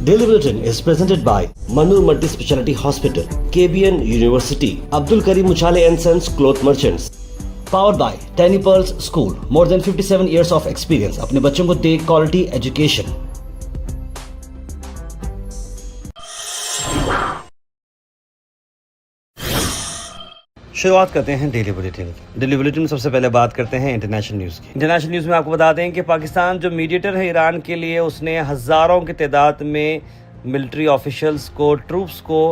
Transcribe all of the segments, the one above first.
Daily Bulletin is presented by Manur Multi Speciality Hospital, KBN University, Abdul Karim Muchale and Sons Cloth Merchants. Powered by Tiny Pearls School, more than 57 years of experience. अपने बच्चों को दे quality education. शुरुआत करते हैं daily bulletin. Daily bulletin में सबसे पहले बात करते हैं इंटरनेशनल न्यूज़ की। इंटरनेशनल न्यूज़ में आपको बता दें कि पाकिस्तान जो मीडिएटर है ईरान के लिए, उसने हज़ारों की तादाद में मिलिट्री ऑफिशियल्स को, ट्रूप्स को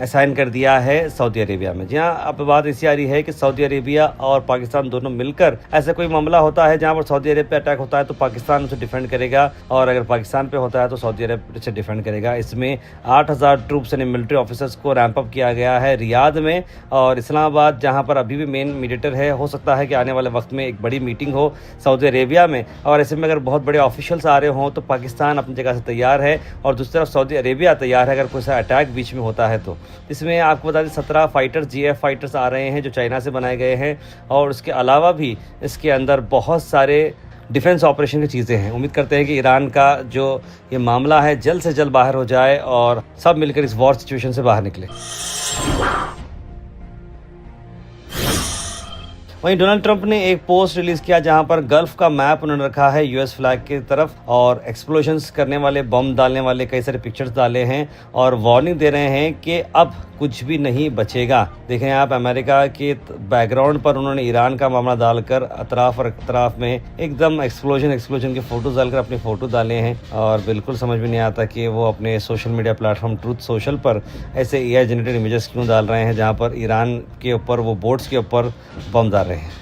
असाइन कर दिया है सऊदी अरेबिया में। जहाँ अब बात ऐसी आ रही है कि सऊदी अरेबिया और पाकिस्तान दोनों मिलकर ऐसा कोई मामला होता है जहाँ पर सऊदी अरेब पे अटैक होता है तो पाकिस्तान उसे डिफेंड करेगा, और अगर पाकिस्तान पे होता है तो सऊदी अरेब से डिफेंड करेगा। इसमें 8000 ट्रूप्स यानी मिलिट्री ऑफिसर्स को रैंप अप किया गया है रियाद में और इस्लामाबाद, जहाँ पर अभी भी मेन मीडिएटर है। हो सकता है कि आने वाले वक्त में एक बड़ी मीटिंग हो सऊदी अरेबिया में, और ऐसे में अगर बहुत बड़े ऑफिशियल्स आ रहे हों तो पाकिस्तान अपनी जगह से तैयार है और दूसरी तरफ सऊदी अरेबिया तैयार है अगर कोई सा अटैक बीच में होता है तो। इसमें आपको बता दें 17 फाइटर्स, GF फाइटर्स आ रहे हैं जो चाइना से बनाए गए हैं, और उसके अलावा भी इसके अंदर बहुत सारे डिफेंस ऑपरेशन की चीज़ें हैं। उम्मीद करते हैं कि ईरान का जो ये मामला है जल्द से जल्द बाहर हो जाए और सब मिलकर इस वॉर सिचुएशन से बाहर निकले। वहीं डोनाल्ड ट्रंप ने एक पोस्ट रिलीज किया जहां पर गल्फ का मैप उन्होंने रखा है US फ्लैग की तरफ, और एक्सप्लोजन्स करने वाले, बम डालने वाले कई सारे पिक्चर्स डाले हैं और वार्निंग दे रहे हैं कि अब कुछ भी नहीं बचेगा। देखें आप, अमेरिका के बैकग्राउंड पर उन्होंने ईरान का मामला डालकर अतराफ और अतराफ में एकदम एक्सप्लोजन के फोटोज डालकर अपने फोटो डाले हैं, और बिल्कुल समझ में नहीं आता कि वो अपने social media platform truth social पर ऐसे AI जनरेटेड इमेजेस क्यों डाल रहे हैं जहां पर ईरान के ऊपर, वो बोट्स के ऊपर बम डाल रहे हैं।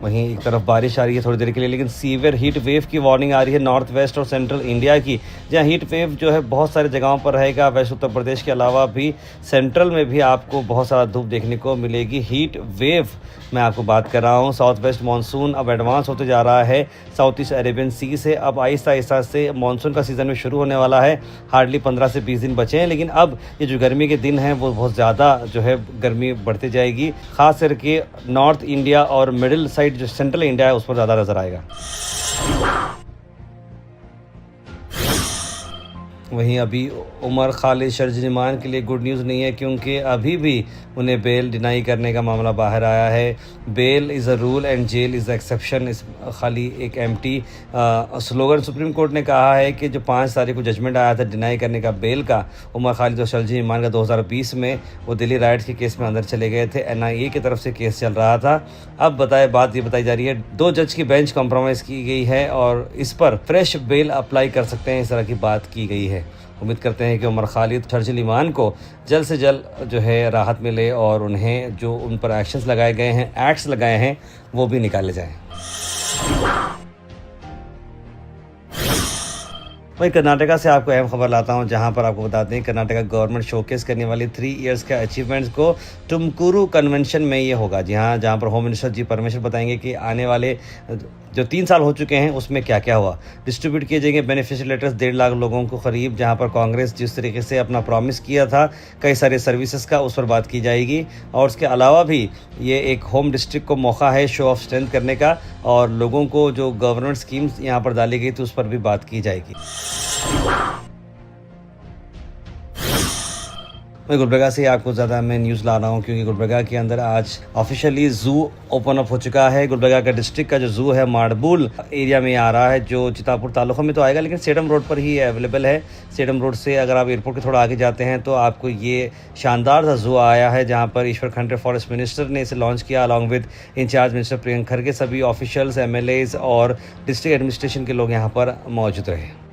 वहीं एक तरफ बारिश आ रही है थोड़ी देर के लिए, लेकिन सीवियर हीट वेव की वार्निंग आ रही है नॉर्थ वेस्ट और सेंट्रल इंडिया की, जहां हीट वेव जो है बहुत सारे जगहों पर रहेगा। वेस्ट उत्तर प्रदेश के अलावा भी सेंट्रल में भी आपको बहुत सारा धूप देखने को मिलेगी। हीट वेव मैं आपको बात कर रहा हूं। साउथ वेस्ट मानसून अब एडवांस होते जा रहा है साउथ ईस्ट अरेबियन सी से। अब आहिस्ता आहिस्ता से मानसून का सीज़न में शुरू होने वाला है। हार्डली 15 से 20 दिन बचे हैं, लेकिन अब ये जो गर्मी के दिन हैं वो बहुत ज़्यादा जो है गर्मी बढ़ती जाएगी। खास करके नॉर्थ इंडिया और मिडिल साइड जो सेंट्रल इंडिया है उस पर ज़्यादा नजर आएगा। वहीं अभी उमर खालिद शर्जीमान के लिए गुड न्यूज़ नहीं है, क्योंकि अभी भी उन्हें बेल डिनाई करने का मामला बाहर आया है। Bail is a rule and jail is an exception, इस खाली एक एम्प्टी स्लोगन। सुप्रीम कोर्ट ने कहा है कि जो 5 तारीख को जजमेंट आया था डिनाई करने का बेल का, उमर खालिद और शर्जीमान का 2020 में, वो दिल्ली राइट्स के केस में अंदर चले गए थे। NIA की तरफ से केस चल रहा था। अब बात ये बताई जा रही है 2 जज की बेंच कॉम्प्रोमाइज़ की गई है और इस पर फ्रेश बेल अप्लाई कर सकते हैं, इस तरह की बात की गई है। उम्मीद करते हैं कि उमर खालिद, शर्जीमान को जल्द से जल्द जो है राहत मिले और उन्हें जो उन पर एक्शंस लगाए गए हैं, एक्ट्स लगाए हैं, वो भी निकाले जाएं। वहीं कर्नाटका से आपको अहम खबर लाता हूं, जहां पर आपको बताते हैं कर्नाटका गवर्नमेंट शोकेस करने वाली 3 इयर्स के अचीवमेंट्स को टुमकुरू कन्वेंशन में ये होगा। जहां पर होम मिनिस्टर जी परमेश्वर बताएंगे कि आने वाले जो 3 साल हो चुके हैं उसमें क्या क्या हुआ। डिस्ट्रीब्यूट किए जाएंगे बेनिफिशियल लेटर्स 1.5 लाख लोगों को करीब, जहां पर कांग्रेस जिस तरीके से अपना प्रॉमिस किया था कई सारे सर्विसेज का, उस पर बात की जाएगी। और उसके अलावा भी ये एक होम डिस्ट्रिक्ट को मौका है शो ऑफ स्ट्रेंथ करने का, और लोगों को जो गवर्नमेंट स्कीम्स यहाँ पर डाली गई थी उस पर भी बात की जाएगी। मैं गुलबर्गा से आपको ज़्यादा मैं न्यूज़ ला रहा हूँ, क्योंकि गुलबर्गा के अंदर आज ऑफिशियली ज़ू ओपन अप हो चुका है। गुलबर्गा का डिस्ट्रिक्ट का जो ज़ू है माड़बुल एरिया में आ रहा है, जो चितापुर तालुका में तो आएगा, लेकिन सेडम रोड पर ही अवेलेबल है। सेडम रोड से अगर आप एयरपोर्ट के थोड़ा आगे जाते हैं तो आपको ये शानदार सा ज़ू आया है, जहाँ पर ईश्वर खंड्रे फॉरेस्ट मिनिस्टर ने इसे लॉन्च किया along with incharge minister Priyank Kharge. सभी ऑफिशियल्स, MLAs और डिस्ट्रिक्ट एडमिनिस्ट्रेशन के लोग यहाँ पर मौजूद रहे।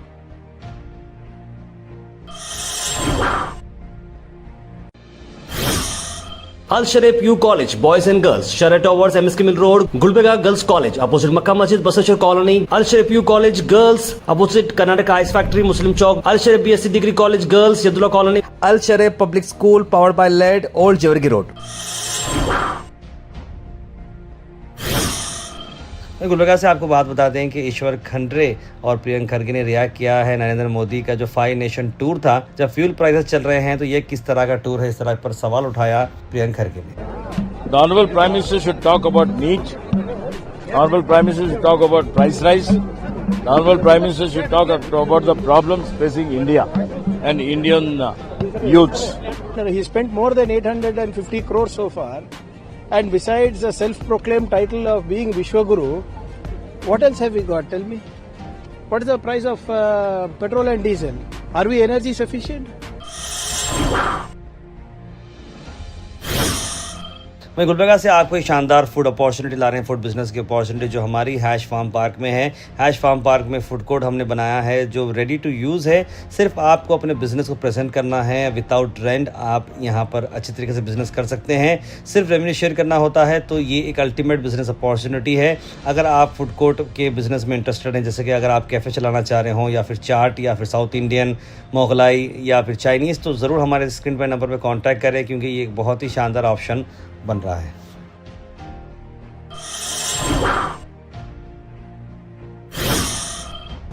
Al Sharif U College, Boys and Girls, Sharia Towers, MSK Mill Road, Gulbarga Girls College, opposite Makkah Masjid, Basashar Colony. Al Sharif U College Girls, opposite Karnataka Ice Factory, Muslim Chowk. Al Sharif BSc Degree College Girls, Yadullah Colony. Al Sharif Public School, powered by LED, Old Jewargi Road. Gulbarga से आपको बात बताते हैं कि ईश्वर खंड्रे और प्रियंक खरगे ने react किया है नरेंद्र मोदी का जो 5 नेशन टूर था। जब फ्यूल प्राइसेस चल रहे हैं तो ये किस तरह का टूर है, इस तरह पर सवाल उठाया प्रियंक खरगे ने। The Honorable Prime Minister should talk about meat. Honorable Prime Minister should talk about price rise. The Honorable Prime Minister should talk about the problems facing India and Indian youths. He spent more than 850 crores so far, and besides the self-proclaimed title of being Vishwaguru, what else have we got? Tell me. What is the price of petrol and diesel? Are we energy sufficient? वहीं गुलबर्गा से आपको एक शानदार food opportunity ला रहे हैं, food business की opportunity जो हमारी हैश फार्म पार्क में है। हैश फार्म पार्क में फूड कोर्ट हमने बनाया है जो रेडी टू यूज़ है। सिर्फ आपको अपने बिजनेस को प्रेजेंट करना है, विदाउट रेंट आप यहां पर अच्छी तरीके से बिजनेस कर सकते हैं। सिर्फ रेवेन्यू शेयर करना होता है, तो ये एक अल्टीमेट बिजनेस अपॉर्चुनिटी है। अगर आप फूड कोर्ट के बिजनेस में इंटरेस्टेड हैं, जैसे कि अगर आप कैफ़े चलाना चाह रहे हो या फिर चाट या फिर साउथ इंडियन, मोगलाई या फिर चाइनीज़, तो ज़रूर हमारे स्क्रीन पर नंबर पर कॉन्टैक्ट करें, क्योंकि ये एक बहुत ही शानदार ऑप्शन बन रहा है।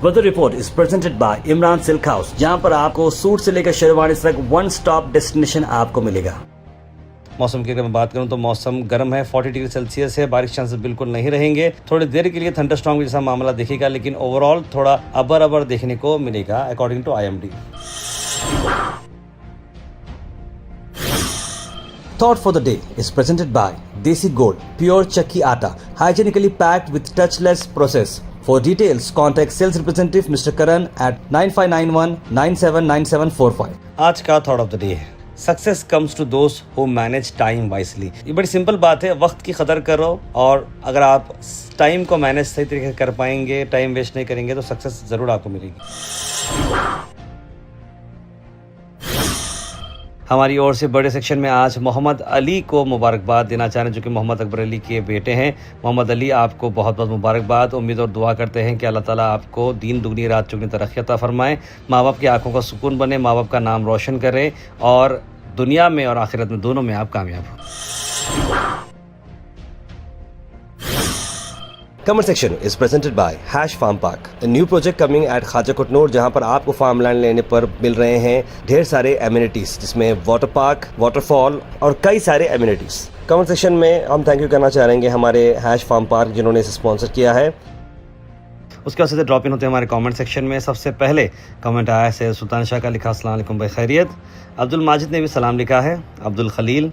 Weather report is presented by Imran silk house, जहां पर आपको सूट से लेकर शेरवानी तक वन स्टॉप डेस्टिनेशन आपको मिलेगा। मौसम की अगर मैं बात करूं तो मौसम गर्म है, 40 डिग्री सेल्सियस है, बारिश चांसेस बिल्कुल नहीं रहेंगे। थोड़ी देर के लिए थंडरस्टॉर्म जैसा मामला दिखेगा, लेकिन ओवरऑल थोड़ा अबर देखने को मिलेगा according to IMD। Thought for the day is presented by Desi Gold, pure chakki atta, hygienically packed with touchless process. For details, contact sales representative Mr. Karan at 9591979745. आज का थॉट ऑफ द डे है, success comes to दोस्त who manage time wisely. ये बड़ी simple बात है, वक्त की कदर करो, और अगर आप टाइम को मैनेज सही तरीके से कर पाएंगे, टाइम वेस्ट नहीं करेंगे, तो सक्सेस जरूर आपको मिलेगी। हमारी ओर से बड़े सेक्शन में आज मोहम्मद अली को मुबारकबाद देना चाह रहे हैं, जो कि मोहम्मद अकबर अली के बेटे हैं। मोहम्मद अली, आपको बहुत बहुत मुबारकबाद। उम्मीद और दुआ करते हैं कि अल्लाह ताला आपको दीन दुगनी रात चुगनी तरक्की अता फरमाए, माँ बाप की आंखों का सुकून बने, माँ बाप का नाम रोशन करें, और दुनिया में और आखिरत में दोनों में आप कामयाब हो। Comment section is presented by Hash Farm Park, a new project coming at Khaja Kotnoor, जहां पर आपको फार्म लैंड लेने पर मिल रहे हैं ढेर सारे एमिनिटीज, जिसमें वाटर पार्क, वाटरफॉल और कई सारे एमिनिटीज। कमेंट सेक्शन में हम थैंक यू करना चाहेंगे हमारे हैश फार्म पार्क जिन्होंने इसे स्पॉन्सर किया है। उसके बाद से ड्रॉप इन होते हैं हमारे कमेंट सेक्शन में। सबसे पहले कमेंट आया है सैयद सुल्तान शाह का, लिखा अस्सलाम वालेकुम भाई खैरियत। अब्दुल माजिद ने भी सलाम लिखा है, अब्दुल खलील,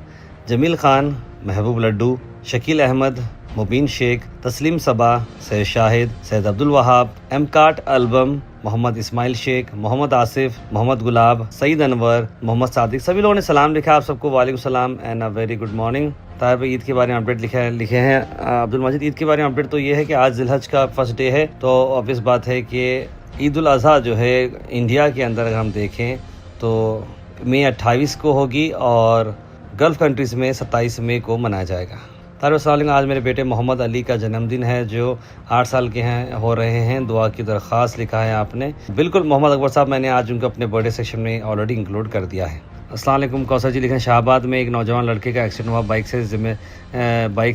जमील खान, महबूब लड्डू, शकील अहमद, मुबीन शेख, तस्लीम सबा, सैयद शाहिद, सैयद अब्दुल वहाब, एमकाट एल्बम, मोहम्मद इस्माइल शेख, मोहम्मद आसिफ, मोहम्मद गुलाब, सईद अनवर, मोहम्मद सादिक, सभी लोगों ने सलाम लिखा। आप सबको वालेकुम सलाम and a very good morning. Tahir भाई ईद के बारे में अपडेट लिखे हैं अब्दुल माजिद। ईद के बारे में अपडेट तो ये है कि आज जिलहज का फर्स्ट डे है, तो ऑब्वियस बात है कि ईद उल अज़हा जो है इंडिया के अंदर अगर हम देखें तो मई 28 को होगी, और गल्फ़ कंट्रीज़ में 27 मई को मनाया जाएगा। तारिफ़, आज मेरे बेटे मोहम्मद अली का जन्मदिन है, जो 8 साल के हैं हो रहे हैं। दुआ की दरख्वास्त लिखा है आपने। बिल्कुल मोहम्मद अकबर साहब, मैंने आज उनको अपने बर्थडे सेक्शन में ऑलरेडी इंक्लूड कर दिया है। अस्सलाम वालेकुम कौसर जी लिखे हैं, शाहबाद में एक नौजवान लड़के का एक्सीडेंट हुआ, बाइक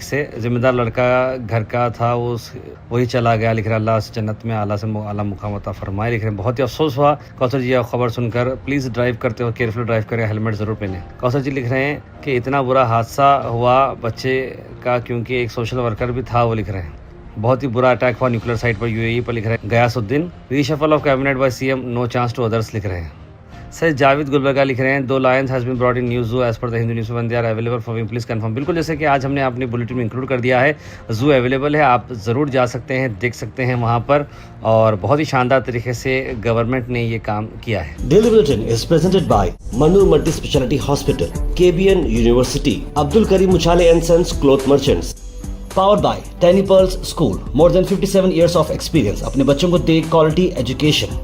से जिम्मेदार लड़का घर का था, वही चला गया। लिख रहे अल्लाह से जन्नत में आला मुकाम अता फरमाए। लिख रहे हैं बहुत ही अफसोस हुआ कौसर जी आप खबर सुनकर, प्लीज़ ड्राइव करते हो केयरफुल ड्राइव करें, हेलमेट ज़रूर पहनें। कौसर जी लिख रहे हैं कि इतना बुरा हादसा हुआ बच्चे का, क्योंकि एक सोशल वर्कर भी था। वो लिख रहे हैं बहुत ही बुरा अटैक हुआ न्यूक्लियर साइट पर UAE पर। लिख रहे हैं Ghiyasuddin, reshuffle of cabinet by CM, no chance to others. लिख रहे हैं सैयद जावेद गुलबर्गा लिख रहे हैं 2 lions has been brought in new zoo as per the Hindu news, one they are available for wing, please confirm. बिल्कुल, जैसे कि आज हमने अपनी बुलेटिन में इंक्लूड कर दिया है, जू अवेलेबल है, आप ज़रूर जा सकते हैं, देख सकते हैं वहाँ पर, और बहुत ही शानदार तरीके से गवर्नमेंट ने ये काम किया है। Daily bulletin is presented by Mannur multi speciality hospital, KBN university, Abdul Karim Muchhale and sons cloth merchants, powered by Tiny Pearls school, more than 57 years of experience. अपने बच्चों को दे क्वालिटी एजुकेशन।